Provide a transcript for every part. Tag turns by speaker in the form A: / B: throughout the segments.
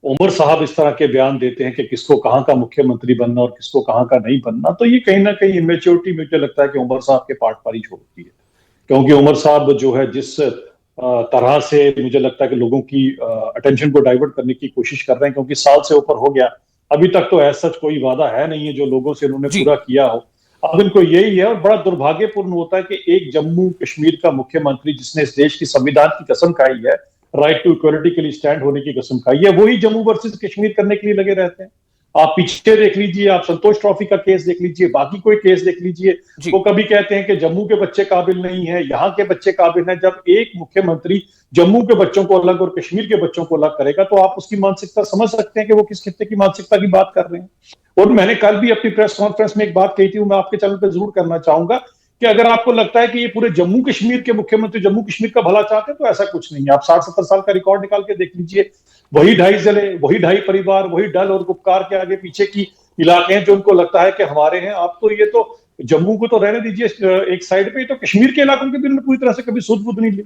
A: उमर साहब इस तरह के बयान देते हैं कि किसको कहाँ का मुख्यमंत्री बनना और किसको कहाँ का नहीं बनना, तो ये कहीं ना कहीं इमेच्योरिटी मुझे लगता है कि उमर साहब के पार्ट पर ही छोड़ती है। क्योंकि उमर साहब जो है जिस तरह से मुझे लगता है कि लोगों की अटेंशन को डाइवर्ट करने की कोशिश कर रहे हैं, क्योंकि साल से ऊपर हो गया, अभी तक तो ऐसा कोई वादा है नहीं है जो लोगों से उन्होंने
B: जी।
A: पूरा किया हो। अब इनको यही है, और बड़ा दुर्भाग्यपूर्ण होता है कि एक जम्मू कश्मीर का मुख्यमंत्री जिसने इस देश की संविधान की कसम खाई है, राइट टू इक्वलिटी के लिए स्टैंड होने की कसम खाई है, वही जम्मू वर्सेस कश्मीर करने के लिए लगे रहते हैं। आप पीछे देख लीजिए, आप संतोष ट्रॉफी का केस देख लीजिए, बाकी कोई केस देख लीजिए,
B: जी।
A: वो कभी कहते हैं कि जम्मू के बच्चे काबिल नहीं है, यहाँ के बच्चे काबिल हैं। जब एक मुख्यमंत्री जम्मू के बच्चों को अलग और कश्मीर के बच्चों को अलग करेगा, तो आप उसकी मानसिकता समझ सकते हैं कि वो किस खित्ते की मानसिकता की बात कर रहे हैं। और मैंने कल भी अपनी प्रेस कॉन्फ्रेंस में एक बात कही थी, वो मैं आपके चैनल पर जरूर करना चाहूंगा, कि अगर आपको लगता है कि ये पूरे जम्मू कश्मीर के मुख्यमंत्री जम्मू कश्मीर का भला चाहते हैं, तो ऐसा कुछ नहीं है। आप 60-70 साल का रिकॉर्ड निकाल के देख लीजिए, वही ढाई जिले, वही ढाई परिवार, वही डल और गुपकार के आगे पीछे की इलाके हैं जो उनको लगता है कि हमारे हैं। आप तो ये तो जम्मू को तो रहने दीजिए एक साइड पे, तो कश्मीर के इलाकों के भी पूरी तरह से कभी सुध बुध नहीं ली,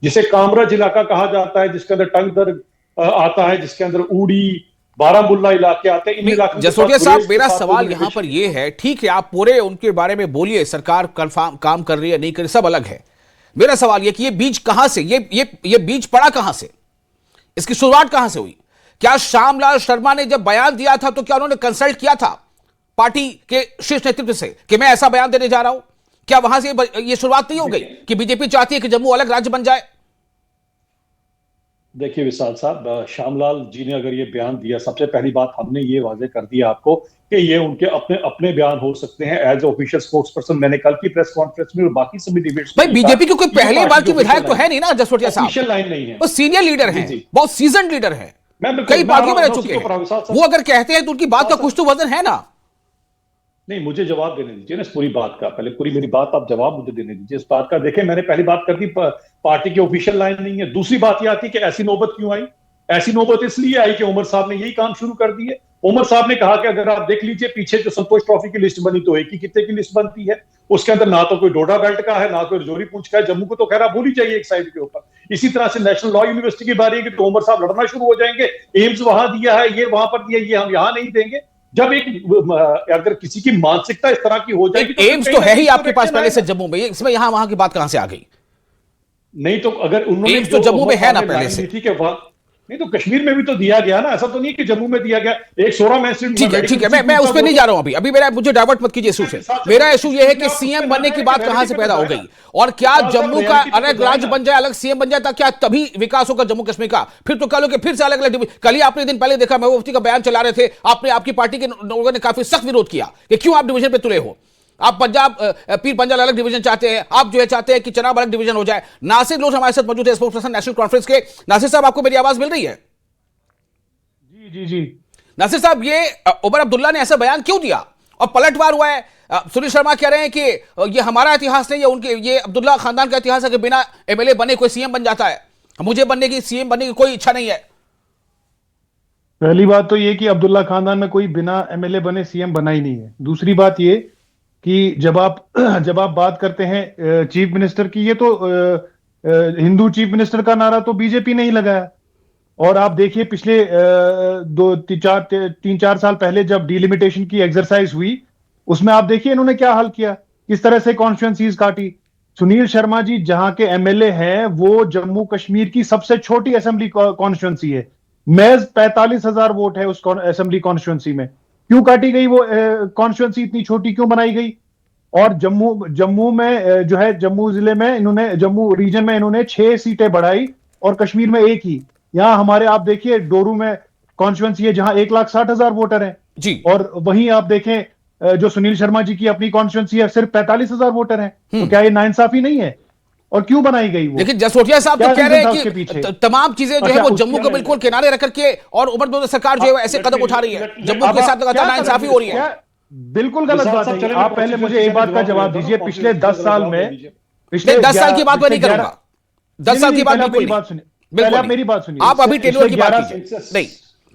A: जिसे कामराज इलाका कहा जाता है, जिसके अंदर टंगदर आता है, जिसके अंदर उड़ी, बारामुल्ला इलाके आते हैं। इन इलाकों
B: जसोटिया साहब, मेरा सवाल यहां पर यह है, ठीक है आप पूरे उनके बारे में बोलिए, सरकार कंफर्म काम कर रही है नहीं कर रही, सब अलग है। मेरा सवाल यह कि ये बीज कहां से, ये बीज पड़ा कहां से, इसकी शुरुआत कहां से हुई? क्या श्यामलाल शर्मा ने जब बयान दिया था तो क्या उन्होंने कंसल्ट किया था पार्टी के शीर्ष नेतृत्व से कि मैं ऐसा बयान देने जा रहा हूं? क्या वहां से ये शुरुआत नहीं हो गई कि बीजेपी चाहती है कि जम्मू अलग राज्य बन जाए?
A: देखिए विशाल साहब, श्यामलाल जी ने अगर ये बयान दिया, सबसे पहली बात हमने ये वाजे कर दिया आपको कि ये उनके अपने अपने बयान हो सकते हैं एज ऑफिशियल स्पोक्स पर्सन। मैंने कल की प्रेस कॉन्फ्रेंस में और बाकी सभी डिबेट्स
B: भाई बीजेपी की कोई पहले बार की विधायक तो है नहीं ना जसोटिया साहब,
A: ऑफिशियल लाइन नहीं है,
B: वो सीनियर लीडर हैं, बहुत सीजन लीडर हैं, कई पार्टियों में रह चुके हैं। वो अगर कहते हैं तो उनकी बात का कुछ तो वजन है ना।
A: नहीं, मुझे जवाब देने दीजिए ना इस पूरी बात का, पहले पूरी मेरी बात आप जवाब मुझे देने दीजिए इस बात का। देखिए मैंने पहली बात कर दी, पार्टी की ऑफिशियल लाइन नहीं है। दूसरी बात यह आती है कि ऐसी नौबत क्यों आई? ऐसी नौबत इसलिए आई कि उमर साहब ने यही काम शुरू कर दिए। उमर साहब ने कहा कि अगर आप देख लीजिए पीछे जो संतोष ट्रॉफी की लिस्ट बनी, तो एक ही कितने की लिस्ट बनती है, उसके अंदर ना तो कोई डोडा बेल्ट का है, ना कोई रजौरी पूंछ का है। जम्मू को तो खैर आप भूल ही जाइए एक साइड के ऊपर। इसी तरह से नेशनल लॉ यूनिवर्सिटी की बारी है कि तो उमर साहब लड़ना शुरू हो जाएंगे, एम्स वहां दिया है, ये वहां पर दिया, ये हम यहां नहीं देंगे। जब एक अगर किसी की मानसिकता इस तरह की हो जाएगी, तो
B: एम्स तो है ही आपके पास पहले से जम्मू में, इसमें यहां वहां की बात कहां से आ गई?
A: नहीं तो अगर उन्होंने
B: एम्स तो जम्मू में है ना पहले से,
A: ठीक है, वहां नहीं तो कश्मीर में भी तो दिया गया ना, ऐसा तो नहीं कि जम्मू में दिया गया। एक 16 में
B: ठीक है, मैं उस पर नहीं जा रहा हूं अभी मेरा, मुझे डाइवर्ट मत कीजिए इशू से। मेरा इशू यह है कि सीएम बनने की बात कहां से पैदा हो गई, और क्या जम्मू का अलग राज्य बन जाए, अलग सीएम बन जाए, क्या तभी विकास होगा जम्मू कश्मीर का? फिर तो कल के फिर से अलग अलग, कल ही आपने दिन पहले देखा महबूब मुफ्ती का बयान चला रहे थे, आपने आपकी पार्टी के लोगों ने काफी सख्त विरोध किया कि क्यों आप डिवीजन पे तुले हो, आप पंजाब पीर पंजाल अलग डिवीजन चाहते हैं, आप जो है चाहते हैं कि चनाब अलग डिवीजन हो जाए। नासिर लोग हमारे साथ मौजूद है, स्पोक्स पर्सन नेशनल कॉन्फ्रेंस के। नासिर साहब, आपको मेरी आवाज मिल रही है?
A: जी जी।
B: नासिर साहब, ये उमर अब्दुल्ला ने ऐसा बयान क्यों दिया और पलटवार हुआ है? सुनील शर्मा कह रहे हैं कि ये हमारा इतिहास नहीं है, उनके ये अब्दुल्ला खानदान का इतिहास है कि बिना एमएलए बने कोई सीएम बन जाता है, मुझे सीएम बनने की कोई इच्छा नहीं है।
C: पहली बात तो ये कि अब्दुल्ला खानदान में कोई बिना एमएलए बने सीएम बना ही नहीं है। दूसरी बात ये कि जब आप बात करते हैं चीफ मिनिस्टर की, ये तो हिंदू चीफ मिनिस्टर का नारा तो बीजेपी ने ही लगाया। और आप देखिए पिछले 3-4 साल पहले जब डिलिमिटेशन की एक्सरसाइज हुई, उसमें आप देखिए इन्होंने क्या हाल किया, किस तरह से कॉन्स्टिट्यूंसीज काटी। सुनील शर्मा जी जहां के एमएलए हैं, वो जम्मू कश्मीर की सबसे छोटी असेंबली कॉन्स्टिट्यूंसी है, महज 45,000 वोट है उस असेंबली कॉन्स्टिट्यूंसी में। क्यों काटी गई वो कॉन्स्टिट्यूंसी, इतनी छोटी क्यों बनाई गई? और जम्मू में जो है, जम्मू जिले में इन्होंने, जम्मू रीजन में इन्होंने 6 सीटें बढ़ाई और कश्मीर में 1 ही। यहाँ हमारे आप देखिए डोरू में कॉन्स्टिट्यूंसी है जहां 1,60,000 वोटर हैं
B: जी,
C: और वहीं आप देखें जो सुनील शर्मा जी की अपनी कॉन्स्टिट्यूंसी है सिर्फ 45,000 वोटर हैं। तो क्या ये नाइंसाफी नहीं है? और क्यों बनाई गई वो?
B: लेकिन जसोटिया साहब तो कह रहे हैं कि तमाम चीजें जो है वो जम्मू को बिल्कुल किनारे रख करके, और उमर अब्दुल्ला सरकार जो है ऐसे कदम उठा रही है, जम्मू के साथ लगातार नाइंसाफी हो रही है।
C: बिल्कुल गलत बात है। आप पहले मुझे एक बात का जवाब दीजिए, पिछले 10 साल में,
B: पिछले 10 साल की बात मैं नहीं करूंगा, 10 साल की बात बिल्कुल नहीं,
C: पहले आप मेरी बात सुनिए।
B: आप अभी टेन्योर की बात कीजिए। नहीं,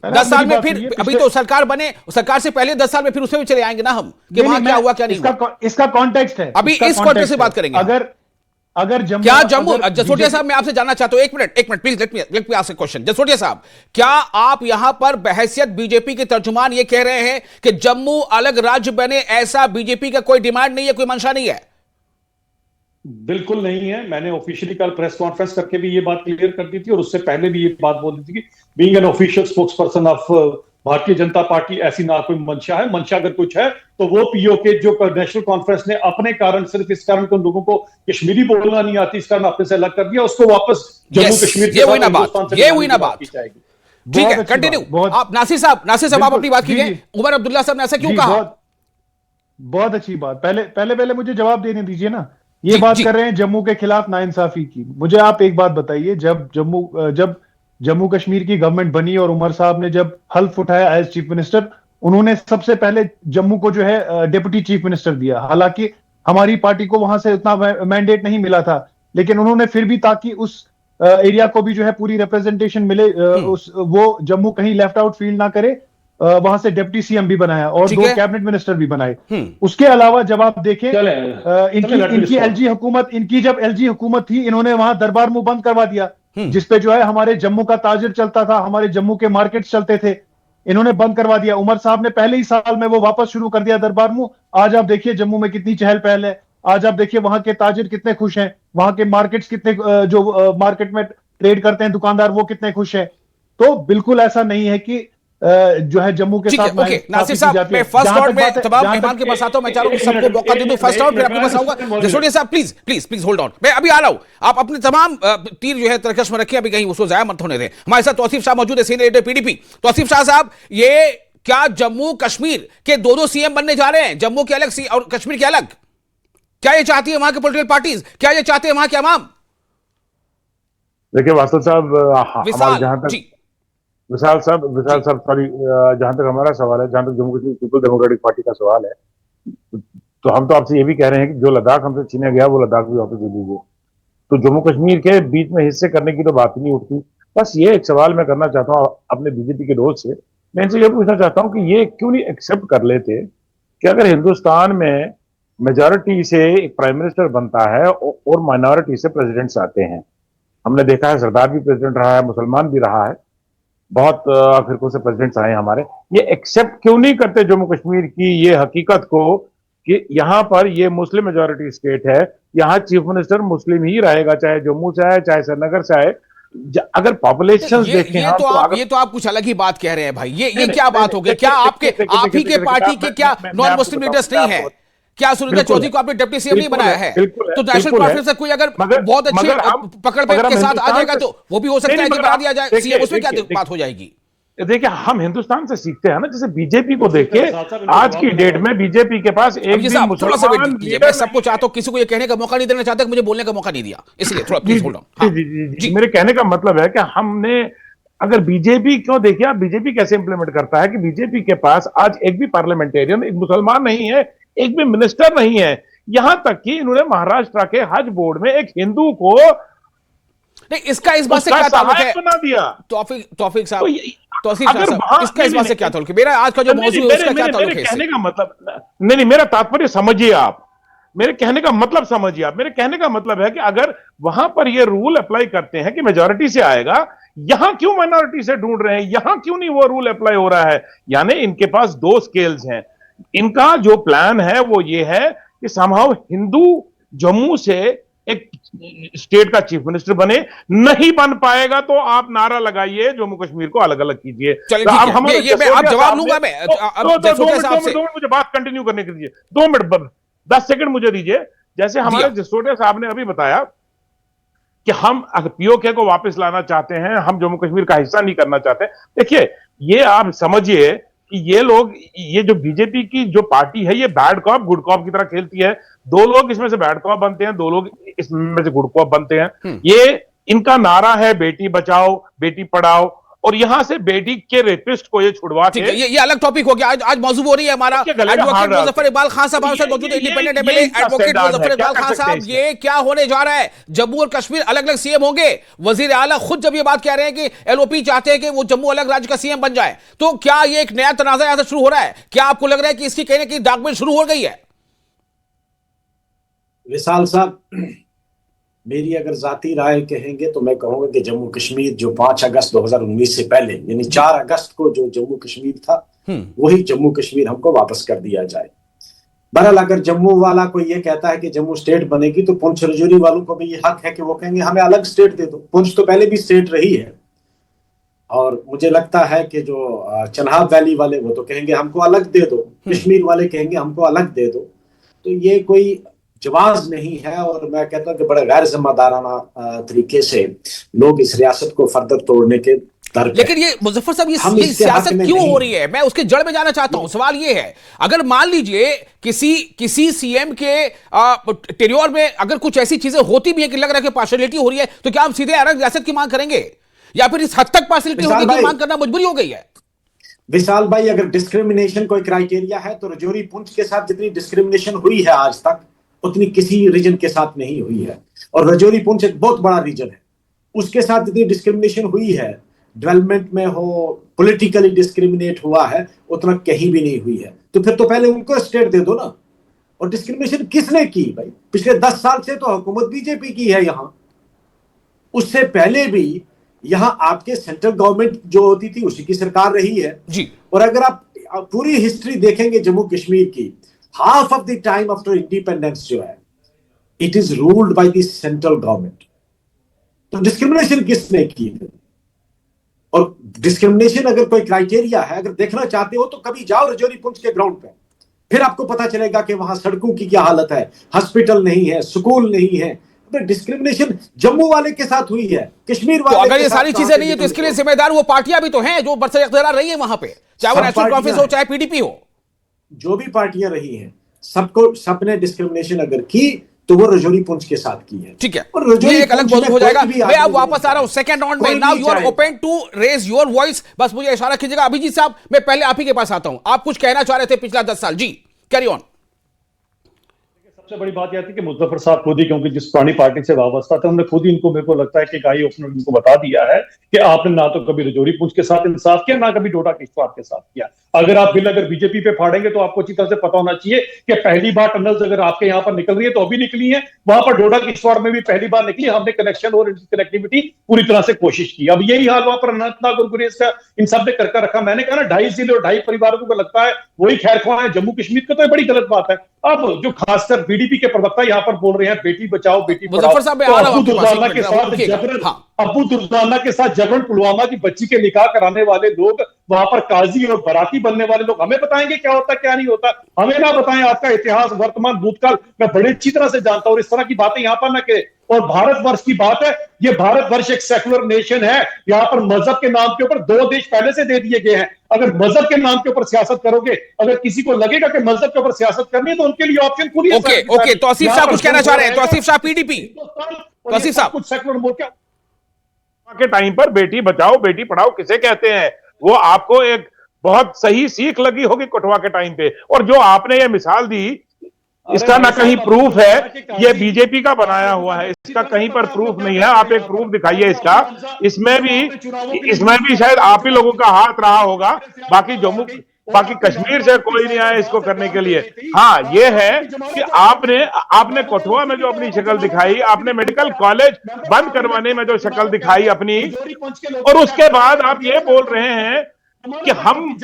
B: 10 साल में फिर अभी तो सरकार बने, सरकार से पहले 10 साल में फिर उसमें भी चले आएंगे ना हम कि वहां क्या हुआ क्या नहीं हुआ।
C: इसका कॉन्टेक्स्ट है,
B: अभी इस कॉन्टेक्स्ट से बात करेंगे।
C: अगर जम्मू
B: क्या जम्मू,
C: अगर
B: जसोटिया
C: बीजेपी
B: साहब मैं आपसे जानना चाहता हूं, एक minute please, let me ask a question. Jasotia साहब, क्या आप यहां पर बहैसियत बीजेपी के तर्जुमान ये कह रहे हैं कि जम्मू अलग राज्य बने, ऐसा बीजेपी का कोई डिमांड नहीं है, कोई मंशा नहीं है?
A: बिल्कुल नहीं है। मैंने ऑफिशियली कल प्रेस कॉन्फ्रेंस करके भी ये बात क्लियर कर दी थी और उससे पहले भी ये बात बोल दी थी कि being an official spokes person of Bharatiya Janata party ऐसी ना कोई मंशा है। मंशा अगर कुछ है तो वो पीओके जो नेशनल कॉन्फ्रेंस ने अपने कारण, सिर्फ इस कारण को लोगों को कश्मीरी बोलना नहीं आती, इस कारण अपने से अलग कर दिया, उसको वापस जम्मू कश्मीर
B: ये हुई ना बात। ठीक है, कंटिन्यू। आप नासिर साहब आप अपनी बात कीजिए। उमर अब्दुल्ला साहब ने ऐसा क्यों कहा?
C: बहुत अच्छी बात। पहले मुझे जवाब देने दीजिए ना। ये बात कर रहे हैं जम्मू के खिलाफ नाइंसाफी की। मुझे आप एक बात बताइए, जब जम्मू कश्मीर की गवर्नमेंट बनी और उमर साहब ने जब हल्फ उठाया एज चीफ मिनिस्टर, उन्होंने सबसे पहले जम्मू को जो है डिप्टी चीफ मिनिस्टर दिया। हालांकि हमारी पार्टी को वहां से उतना मैंडेट नहीं मिला था, लेकिन उन्होंने फिर भी, ताकि उस एरिया को भी जो है पूरी रिप्रेजेंटेशन मिले, वो जम्मू कहीं लेफ्ट आउट फील ना करे, वहां से डिप्टी सीएम भी बनाया और 2 कैबिनेट मिनिस्टर भी बनाए। उसके अलावा जब आप देखें इनकी जब एलजी हुकूमत थी, इन्होंने वहां दरबार मुंह बंद करवा दिया, जिसपे जो है हमारे जम्मू का ताजिर चलता था, हमारे जम्मू के मार्केट चलते थे, इन्होंने बंद करवा दिया। उमर साहब ने पहले ही साल में वो वापस शुरू कर दिया दरबार मुंह। आज आप देखिए जम्मू में कितनी चहल पहल है। आज आप देखिए वहां के ताजिर कितने खुश हैं, वहां के मार्केट्स कितने, जो मार्केट में ट्रेड करते हैं दुकानदार, वो कितने खुश हैं। तो बिल्कुल ऐसा नहीं है कि जो है जम्मू के साथ।
B: ओके नासिर साहब, मैं फर्स्ट राउंड में तमाम मेहमान के पास आता हूं, मैं चाह रहा हूं सबको मौका दे दूं फर्स्ट राउंड, फिर आपके पास आऊंगा। जसोटिया साहब प्लीज होल्ड ऑन, मैं अभी आ रहा हूं। आप अपने तमाम तीर जो है तरकश में रखिए, अभी कहीं उसको जाया मत होने दें। हमारे साथ तौसीफ शाह मौजूद है, senior leader PDP. Tauseef Shah साहब, ये क्या जम्मू कश्मीर के दो सीएम बनने जा रहे हैं, जम्मू के अलग और कश्मीर के अलग? क्या ये चाहती है वहां की पोलिटिकल पार्टीज? क्या ये चाहते हैं वहां के अवाम?
D: देखिए वास्तव साहब, विशाल साहब सॉरी, जहां तक हमारा सवाल है, जहां तक Jammu Kashmir people democratic party का सवाल है, तो हम तो आपसे ये भी कह रहे हैं कि जो लद्दाख हमसे छीना गया वो लद्दाख भी वापस दे दीजिए। तो जम्मू कश्मीर के बीच में हिस्से करने की तो बात ही नहीं उठती। बस ये एक सवाल मैं करना चाहता हूँ अपने बीजेपी के दोस्त से। मैं इनसे ये पूछना चाहता हूँ कि ये क्यों नहीं एक्सेप्ट कर लेते कि अगर हिंदुस्तान में मेजॉरिटी से एक प्राइम मिनिस्टर बनता है और माइनॉरिटी से प्रेसिडेंट्स आते हैं। हमने देखा है सरदार भी प्रेसिडेंट रहा है, मुसलमान भी रहा है, बहुत फिरकों से प्रेसिडेंट्स आए हमारे। ये एक्सेप्ट क्यों नहीं करते जम्मू कश्मीर की ये हकीकत को कि यहां पर ये मुस्लिम मेजॉरिटी स्टेट है, यहां चीफ मिनिस्टर मुस्लिम ही रहेगा, चाहे जम्मू से आए चाहे श्रीनगर से आए। अगर पॉपुलेशन देखें
B: ये तो आप कुछ अलग ही बात कह रहे हैं भाई। ये क्या बात हो गई? क्या आप ही के पार्टी के क्या नॉन मुस्लिम लीडर्स नहीं है? क्या सुरेंद्र चौधरी को आपने डिप्टी सीएम नहीं बनाया है? तो नेशनल कॉन्फ्रेंस से कोई अगर बहुत अच्छे पकड़ के साथ आ जाएगा तो वो भी हो सकता है कि बना दिया जाए सीएम, उसमें क्या बात हो जाएगी?
D: देखिए हम हिंदुस्तान से सीखते हैं ना, जैसे बीजेपी को देखिए, आज की डेट में बीजेपी के पास एक भी मुसलमान लीडर।
B: मैं सबको चाहता हूं, किसी को ये कहने का मौका नहीं देना चाहता, मुझे बोलने का मौका नहीं दिया, इसलिए थोड़ा प्लीज होल्ड ऑन।
D: मेरे कहने का मतलब है कि हमने, अगर बीजेपी क्यों, देखिए आप बीजेपी कैसे इंप्लीमेंट करता है कि बीजेपी के पास आज एक भी पार्लियामेंटेरियन, एक मुसलमान नहीं है, एक भी मिनिस्टर नहीं है। यहां तक कि इन्होंने महाराष्ट्र के हज बोर्ड में एक हिंदू को
B: नहीं, इसका इस बात से क्या ताल्लुक है?
D: बना दिया।
B: तौफीक साहब, इसका इस बात से क्या ताल्लुक है? मेरा आज का जो मौजूद है उसका क्या ताल्लुक है?
D: कहने का मतलब नहीं, मेरा तात्पर्य समझिए आप, मेरे कहने का मतलब समझिए आप। मेरे कहने का मतलब है कि अगर वहां पर ये रूल अप्लाई करते हैं कि मेजॉरिटी से आएगा, यहां क्यों माइनॉरिटी से ढूंढ रहे हैं? यहां क्यों नहीं वो रूल अप्लाई हो रहा है? यानी इनके पास 2 स्केल्स हैं। इनका जो प्लान है वो ये है कि समहाउ हिंदू जम्मू से एक स्टेट का चीफ मिनिस्टर बने। नहीं बन पाएगा तो आप नारा लगाइए जम्मू कश्मीर को अलग अलग कीजिए।
B: तो अब हम जवाब लूंगा मैं।
D: मुझे बात कंटिन्यू करने के लिए 2 मिनट 10 सेकंड मुझे दीजिए। जैसे हमारे जसोटिया साहब ने अभी बताया कि हम पीओके को वापस लाना चाहते हैं, हम जम्मू कश्मीर का हिस्सा नहीं करना चाहते। देखिए ये आप समझिए कि ये लोग, ये जो बीजेपी की जो पार्टी है, ये बैड कॉप गुड कॉप की तरह खेलती है। 2 लोग इसमें से बैड कॉप बनते हैं, 2 लोग इसमें से गुड कॉप बनते हैं। ये इनका नारा है बेटी बचाओ बेटी पढ़ाओ, और यहां से बेटी के रेपिस्ट को ये छुड़वा के,
B: ये अलग टॉपिक हो गया। आज मौजूद हो रही है हमारा एडवोकेट मुजफ्फर इकबाल खान साहब हमारे साथ मौजूद है, independent MLA advocate Muzaffar Iqbal Khan साहब। ये क्या होने जा रहा है? जम्मू और कश्मीर अलग अलग सीएम होंगे। वजीर आला खुद जब ये बात कह रहे हैं कि एलओपी चाहते हैं कि वो जम्मू अलग राज्य का सीएम बन जाए, तो क्या ये एक नया तनाजा यहां से शुरू हो रहा है? क्या आपको लग रहा है कि इसकी कहने की दागमेल शुरू हो गई है?
E: विशाल साहब, मेरी अगर जाती राय कहेंगे तो मैं कहूंगा कि जम्मू कश्मीर जो 5 अगस्त 2019 से पहले यानी 4 अगस्त को जो जम्मू कश्मीर था वही जम्मू कश्मीर हमको वापस कर दिया जाए। बहरहाल अगर जम्मू वाला कोई ये कहता है कि जम्मू स्टेट बनेगी तो पुंछ रजौरी वालों को भी ये हक है कि वो कहेंगे हमें अलग स्टेट दे दो। पुंछ तो पहले भी स्टेट रही है और मुझे लगता है कि जो चनाब वैली वाले वो तो कहेंगे हमको अलग दे दो, कश्मीर वाले कहेंगे हमको अलग दे दो। तो ये कोई जवाज नहीं है और मैं कहता हूँ कि बड़े गैर जिम्मेदाराना तरीके से लोग इस रियासत को फर्दर तोड़ने के।
B: लेकिन ये मुजफ्फर साहब ये सियासत क्यों हो रही है, मैं उसके जड़ में जाना चाहता हूं। सवाल ये है, अगर मान लीजिए किसी सीएम के टेन्योर में अगर कुछ ऐसी चीजें होती भी है कि लग रहा है कि पार्शियलिटी हो रही है, तो क्या हम सीधे अलग रियासत की मांग करेंगे या फिर इस हद तक पार्शियलिटी होगी कि मांग करना मजबूरी हो गई है?
E: विशाल भाई, अगर डिस्क्रिमिनेशन कोई क्राइटेरिया है तो रजौरी पुंछ के साथ जितनी डिस्क्रिमिनेशन हुई है आज तक उतनी किसी रीजन के साथ नहीं हुई है। और रजौरी पुंछ एक बहुत बड़ा रीजन है, उसके साथ जितनी डिस्क्रिमिनेशन हुई है, डेवलपमेंट में हो, पॉलिटिकली डिस्क्रिमिनेट हुआ है, उतना कहीं भी नहीं हुई है। तो फिर तो पहले उनको स्टेट दे दो ना। और डिस्क्रिमिनेशन किसने की भाई? पिछले 10 साल से तो हुकूमत बीजेपी की है यहां। उससे पहले भी यहां आपके सेंट्रल गवर्नमेंट जो होती थी उसी की सरकार रही है
B: जी। और
E: अगर आप पूरी हिस्ट्री देखेंगे जम्मू कश्मीर की, half of the time after independence जो है it is ruled by the central government. तो डिस्क्रिमिनेशन किसने की? और डिस्क्रिमिनेशन अगर कोई क्राइटेरिया है, अगर देखना चाहते हो तो कभी जाओ रजौरी पुंछ के ग्राउंड पे, फिर आपको पता चलेगा कि वहां सड़कों की क्या हालत है, हॉस्पिटल नहीं है, स्कूल नहीं है। तो डिस्क्रिमिनेशन जम्मू वाले के साथ हुई है, कश्मीर वाले
B: तो अगर ये सारी चीजें नहीं है तो इसके लिए जिम्मेदार वो पार्टियां भी तो हैं जो बरसर इख्तियार रही है वहां पे, चाहे वो नेशनल कॉन्फ्रेंस हो चाहे पीडीपी हो।
E: जो भी पार्टियां रही हैं सबने डिस्क्रिमिनेशन अगर की तो वो रजौरी पुंछ के साथ की है।
B: ठीक है, और ये एक अलग मौजूद हो जाएगा। मैं अब वापस आ रहा हूं सेकंड राउंड में। Now you are open to raise your voice. बस मुझे इशारा कीजिएगा। अभिजीत साहब, मैं पहले आप ही के पास आता हूं। आप कुछ कहना चाह रहे थे पिछला 10 साल। जी, कैरी ऑन।
A: सबसे बड़ी बात यह थी कि मुजफ्फर साहब खुद ही, क्योंकि जिस पुरानी पार्टी से वाबस्ता थे, उन्होंने खुद ही इनको, मेरे को लगता है कि आई ओपनर इनको बता दिया है कि आपने ना तो कभी रजौरी पुंछ के साथ इंसाफ किया, ना कभी डोडा किश्तवाड़ के साथ किया। अगर आप बिल अगर बीजेपी पे फाड़ेंगे तो आपको अच्छी तरह से पता होना चाहिए कि पहली बार टनल्स अगर आपके यहाँ पर निकल रही है तो अभी निकली है, वहां पर डोडा किश्तवाड़ में भी पहली बार निकली। हमने कनेक्शन और कनेक्टिविटी पूरी तरह से कोशिश की। अब यही हाल वहां पर अनंतनाग और गुरेज का इन सब ने करके रखा। मैंने कहा ना 2.5 जिले और 2.5 परिवारों को लगता है वही खैर ख्वाह है जम्मू कश्मीर का, तो ये बड़ी गलत बात है। अब जो खासकर बीडीपी के प्रवक्ता यहाँ पर बोल रहे हैं बेटी बचाओ बेटी पढ़ाओ, तो अबू दुर्दाना के साथ जबरन अबू दुर्दाना के साथ जबरन पुलवामा की बच्ची के निकाह कराने वाले लोग, वहां पर काजी और बराती बनने वाले लोग हमें बताएंगे क्या होता क्या नहीं होता? हमें ना बताएं। आपका इतिहास, वर्तमान, भूतकाल मैं बड़ी अच्छी तरह से जानता हूं और इस तरह की बातें यहां पर ना करें। और भारतवर्ष की बात है, ये भारतवर्ष एक सेकुलर नेशन है। यहाँ पर मजहब के नाम के ऊपर 2 देश पहले से दे दिए गए हैं। अगर मजहब के नाम के ऊपर सियासत करोगे, अगर किसी को लगेगा कि मजहब के ऊपर सियासत करनी है तो उनके लिए ऑप्शन पूरी है।
B: ओके, तौसीफ साहब कुछ कहना चाह रहे हैं। तौसीफ साहब, पीडीपी। तौसीफ साहब,
A: कुछ सेकुलर मोर्चा
D: के टाइम पर बेटी बचाओ बेटी पढ़ाओ किसे कहते हैं, वो आपको एक बहुत सही सीख लगी होगी कठुआ के टाइम पे। और जो आपने ये मिसाल दी, इसका ना कहीं प्रूफ है, ये बीजेपी का बनाया हुआ है, इसका कहीं पर प्रूफ नहीं है। आप एक प्रूफ दिखाइए इसका। इसमें भी शायद आप ही लोगों का हाथ रहा होगा। बाकी कश्मीर से कोई नहीं आया इसको करने के लिए। हाँ, ये है कि आपने कठुआ में जो अपनी शक्ल दिखाई, आपने मेडिकल कॉलेज बंद करवाने में जो शक्ल दिखाई अपनी, और उसके बाद आप ये बोल रहे हैं कि हम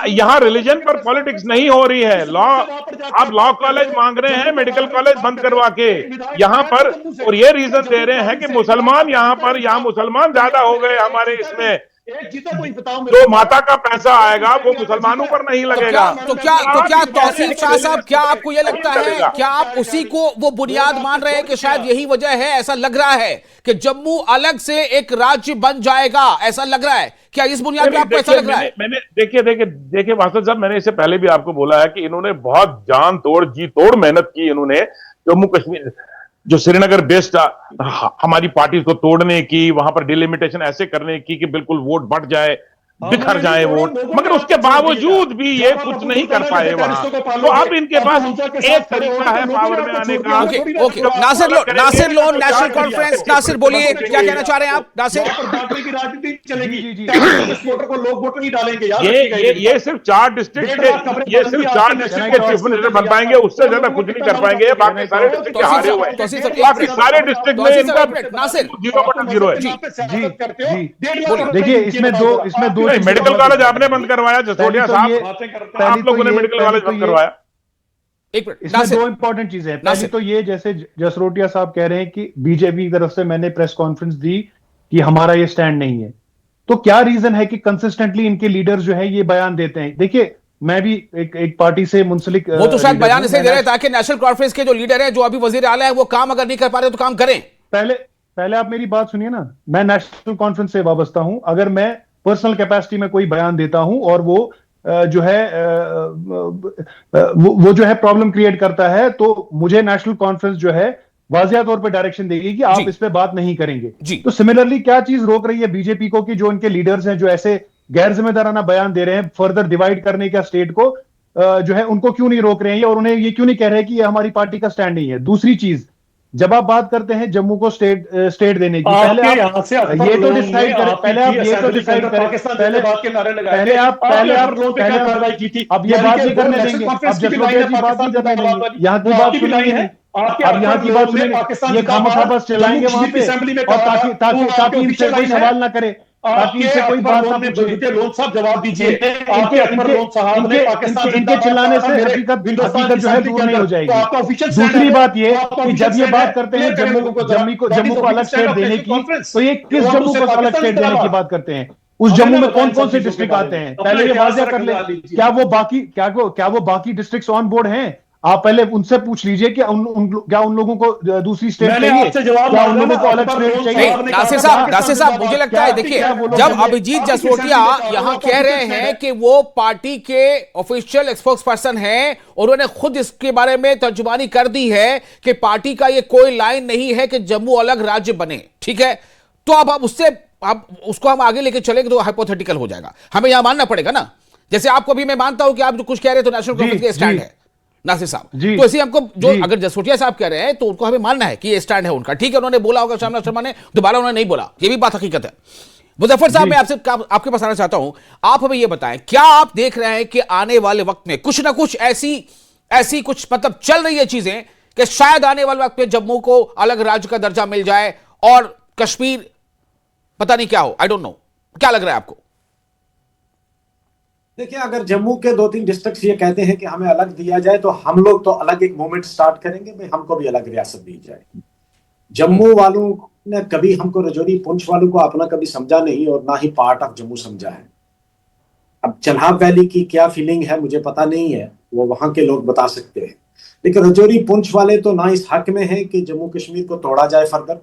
D: यहाँ रिलीजन पर पॉलिटिक्स नहीं हो रही है। आप लॉ कॉलेज मांग रहे हैं मेडिकल कॉलेज बंद करवा के यहाँ पर, और ये रीजन दे रहे हैं कि मुसलमान यहाँ मुसलमान ज्यादा हो गए हमारे इसमें, जो माता का पैसा आएगा वो मुसलमानों पर नहीं लगेगा।
B: तो क्या तौसीफ शाह साहब, क्या आपको यह लगता है, क्या आप उसी को वो बुनियाद मान रहे हैं कि शायद यही वजह है, ऐसा लग रहा है कि जम्मू अलग से एक राज्य बन जाएगा, ऐसा लग रहा है? क्या इस बुनियाद पे आपको ऐसा लग रहा है?
D: मैंने देखिए वासद साहब, मैंने इससे पहले भी आपको बोला है कि इन्होंने बहुत जान तोड़ जी तोड़ मेहनत की। इन्होंने जम्मू कश्मीर जो श्रीनगर बेस्ड हमारी पार्टी को तोड़ने की, वहां पर डिलिमिटेशन ऐसे करने की कि बिल्कुल वोट बढ़ जाए, बिखर जाए वोट, मगर उसके बावजूद भी ये कुछ नहीं कर पाए वहां। तो अब इनके पास एक तरीका है पावर में आने का।
B: Okay Nasir Lone National Conference, Nasir बोलिए क्या कहना चाह रहे हैं आप? नासिर,
A: की राजनीति चलेगी, वोटर को लोग वोट नहीं डालेंगे।
D: ये सिर्फ 4 डिस्ट्रिक्ट के चीफ मिनिस्टर बन पाएंगे, उससे ज्यादा कुछ नहीं कर पाएंगे। बाकी सारे डिस्ट्रिक्ट हारे हुए हैं, बाकी सारे डिस्ट्रिक्ट में इनका 0.0 है।
C: देखिए इसमें दो
D: मेडिकल कॉलेज आपने बंद करवाया, जसोटिया साहब, आप लोगों ने मेडिकल कॉलेज बंद करवाया।
C: इसमें 2 इंपॉर्टेंट चीजें हैं। पहले तो ये, जैसे जसरोटिया साहब कह रहे हैं कि बीजेपी की तरफ से मैंने प्रेस कॉन्फ्रेंस दी कि हमारा ये स्टैंड नहीं है, तो क्या रीजन है कि कंसिस्टेंटली इनके लीडर्स जो है ये बयान देते हैं? देखिए मैं भी एक पार्टी से मुंसलिक,
B: वो तो शायद बयान इसलिए दे रहे हैं ताकि नेशनल कॉन्फ्रेंस के जो लीडर है, जो अभी वजीर आला है, वो काम अगर नहीं कर पा रहे तो काम करें।
C: पहले आप मेरी बात सुनिए ना, मैं नेशनल कॉन्फ्रेंस से वाबस्ता हूं। अगर मैं पर्सनल कैपेसिटी में कोई बयान देता हूं और वो जो है प्रॉब्लम क्रिएट करता है, तो मुझे नेशनल कॉन्फ्रेंस जो है वाजिया तौर पे डायरेक्शन देगी कि आप इस पे बात नहीं करेंगे। तो सिमिलरली क्या चीज रोक रही है बीजेपी को कि जो इनके लीडर्स हैं जो ऐसे गैर जिम्मेदाराना बयान दे रहे हैं फर्दर डिवाइड करने का स्टेट को, जो है उनको क्यों नहीं रोक रहे हैं और उन्हें ये क्यों नहीं कह रहे कि ये हमारी पार्टी का स्टैंड नहीं है? दूसरी चीज, जब आप बात करते हैं जम्मू को स्टेट देने की, पहले आप ये तो डिसाइड करें, पहले आप ये तो डिसाइड करें, पहले आप कार्रवाई की थी। अब ये बात नहीं करने देंगे, अब जसरोटिया जी बात नहीं करने देंगे, यहाँ की बात सुनेंगे, अब यहाँ की बात सुनेंगे, ये खामखा बस चलाएंगे वहां पे, और ताकि इनसे कोई सवाल ना करे, ताकि इनसे कोई बात ना पूछे।
A: लोन साहब जवाब दीजिए,
C: इनके चिल्लाने से हकीकत जो है दूर नहीं हो जाएगी। दूसरी बात ये कि जब ये बात करते हैं जम्मू को अलग स्टेट देने की, तो ये किस जम्मू को अलग स्टेट देने की बात करते हैं? उस जम्मू में कौन कौन से डिस्ट्रिक्ट आते हैं? पहले ये वाज़ेह कर ले, क्या वो बाकी डिस्ट्रिक्ट्स ऑन बोर्ड हैं? आप पहले उनसे पूछ लीजिए कि क्या उन लोगों को दूसरी स्टेट चाहिए, क्या उन लोगों को अलग स्टेट चाहिए?
B: नासिर साहब मुझे लगता है, देखिए जब अभिजीत जसरोटिया यहाँ कह रहे हैं कि वो पार्टी के ऑफिशियल स्पोक्स पर्सन हैं और उन्होंने खुद इसके बारे में तर्जुमानी कर दी है कि पार्टी का ये कोई लाइन नहीं है कि जम्मू अलग राज्य बने, ठीक है, तो अब उसको हम आगे लेके चलेंगे तो हाइपोथेटिकल हो जाएगा, हमें यहां मानना पड़ेगा ना। जैसे आपको भी मैं मानता हूं कि आप जो कुछ कह रहे हैं तो नेशनल कॉन्फ्रेंस के स्टैंड है नासिर साहब, तो ऐसे हमको जो अगर जसरोटिया साहब कह रहे हैं तो उनको हमें मानना है कि ये स्टैंड है उनका, ठीक है, उन्होंने बोला होगा, श्यामला शर्मा ने दोबारा उन्होंने नहीं बोला, ये भी बात हकीकत है। मुजफ्फर साहब मैं आपके पास आना चाहता हूं, आप हमें ये बताएं, क्या आप देख रहे हैं कि आने वाले वक्त में कुछ ना कुछ ऐसी कुछ मतलब चल रही है चीजें कि शायद आने वाले वक्त में जम्मू को अलग राज्य का दर्जा मिल जाए और कश्मीर पता नहीं क्या हो, आई डोंट नो, क्या लग रहा है आपको?
E: देखिए, अगर जम्मू के 2-3 डिस्ट्रिक्ट ये कहते हैं कि हमें अलग दिया जाए, तो हम लोग तो अलग एक मूवमेंट स्टार्ट करेंगे, भाई हमको भी अलग रियासत दी जाए। जम्मू वालों ने कभी हमको रजौरी पुंछ वालों को अपना कभी समझा नहीं और ना ही पार्ट ऑफ जम्मू समझा है। अब चनाब वैली की क्या फीलिंग है मुझे पता नहीं है, वो वहां के लोग बता सकते हैं, लेकिन रजौरी पुंछ वाले तो ना इस हक में है कि जम्मू कश्मीर को तोड़ा जाए फर्दर।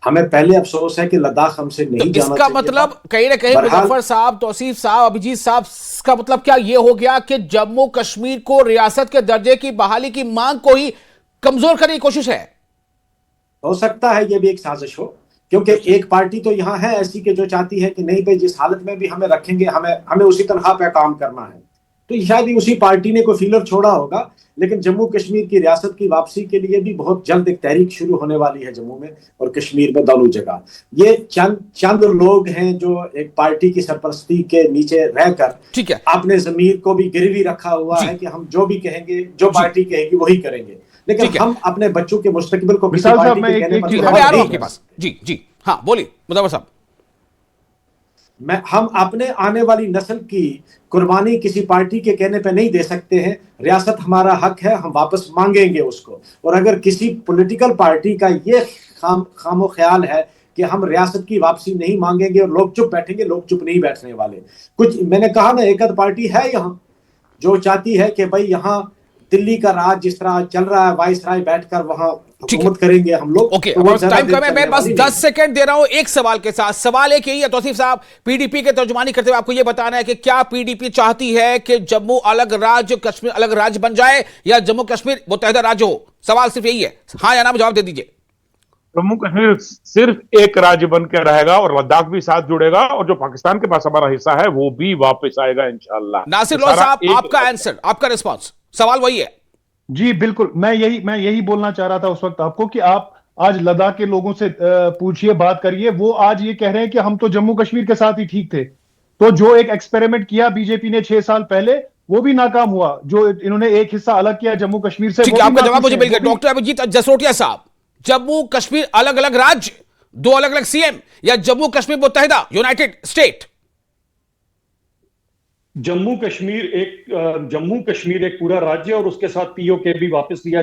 E: हमें पहले अफसोस है कि लद्दाख हमसे नहीं जाना चाहिए।
B: इसका मतलब कहीं ना कहीं मुजफ्फर साहब, तौसीफ साहब, अभिजीत साहब, इसका मतलब क्या ये हो गया कि जम्मू कश्मीर को रियासत के दर्जे की बहाली की मांग को ही कमजोर करने की कोशिश है?
E: हो सकता है ये भी एक साजिश हो, क्योंकि एक पार्टी तो यहाँ है ऐसी कि जो चाहती है कि नहीं भाई जिस हालत में भी हमें रखेंगे हमें उसी तनख्वाह पे काम करना है, तो शायद ही उसी पार्टी ने कोई फीलर छोड़ा होगा। लेकिन जम्मू कश्मीर की रियासत की वापसी के लिए भी बहुत जल्द एक तहरीक शुरू होने वाली है जम्मू में और कश्मीर में, दोनों जगह। ये चंद लोग हैं जो एक पार्टी की सरपरस्ती के नीचे रहकर
B: ठीक है
E: अपने जमीर को भी गिरवी रखा हुआ है कि हम जो भी कहेंगे, जो पार्टी कहेगी वही करेंगे, लेकिन हम अपने बच्चों के मुस्तकबिल को किसी पार्टी के कहने पर
B: आपके पास। जी हाँ बोलिए मुजफ्फर साहब।
E: हम अपने आने वाली नस्ल की कुर्बानी किसी पार्टी के कहने पे नहीं दे सकते हैं। रियासत हमारा हक है, हम वापस मांगेंगे उसको। और अगर किसी पॉलिटिकल पार्टी का ये खामो ख्याल है कि हम रियासत की वापसी नहीं मांगेंगे और लोग चुप बैठेंगे, लोग चुप नहीं बैठने वाले। कुछ मैंने कहा ना, एक आध पार्टी है यहाँ जो चाहती है कि भाई यहाँ दिल्ली का राज जिस तरह चल रहा है, वाइसराय बैठकर वहां हुकूमत करेंगे हम लोग।
B: ओके, टाइम कम है, मैं बस 10 सेकंड दे रहा हूं एक सवाल के साथ। सवाल एक यही है तौसीफ साहब, पीडीपी के तर्जुमानी करते हुए आपको यह बताना है कि क्या पीडीपी चाहती है कि जम्मू अलग राज्य, कश्मीर अलग राज्य बन जाए या जम्मू कश्मीर मुत्तहिदा राज्य हो? सवाल सिर्फ यही है, हाँ या ना में जवाब दे दीजिए।
D: जम्मू कश्मीर सिर्फ एक राज्य बन के रहेगा और लद्दाख भी साथ जुड़ेगा और जो पाकिस्तान के पास हमारा हिस्सा है वो भी वापस आएगा इंशाल्लाह।
B: नासिर लॉ साहब, आपका आंसर, आपका रिस्पॉन्स, सवाल वही है।
C: जी बिल्कुल, मैं यही बोलना चाह रहा था उस वक्त आपको कि आप आज लद्दाख के लोगों से पूछिए, बात करिए, वो आज ये कह रहे हैं कि हम तो जम्मू कश्मीर के साथ ही ठीक थे। तो जो एक एक्सपेरिमेंट किया बीजेपी ने 6 साल पहले, वो भी नाकाम हुआ। जो इन्होंने एक हिस्सा अलग किया जम्मू कश्मीर से,
B: ठीक है, आपका जवाब मुझे मिल गया। डॉक्टर अभिजीत जसरोटिया साहब, जम्मू कश्मीर अलग अलग राज्य, 2 अलग अलग सीएम, या जम्मू कश्मीर मुत्तहिदा यूनाइटेड स्टेट?
A: जम्मू कश्मीर एक पूरा राज्य और उसके साथ पीओके भी वापस लिया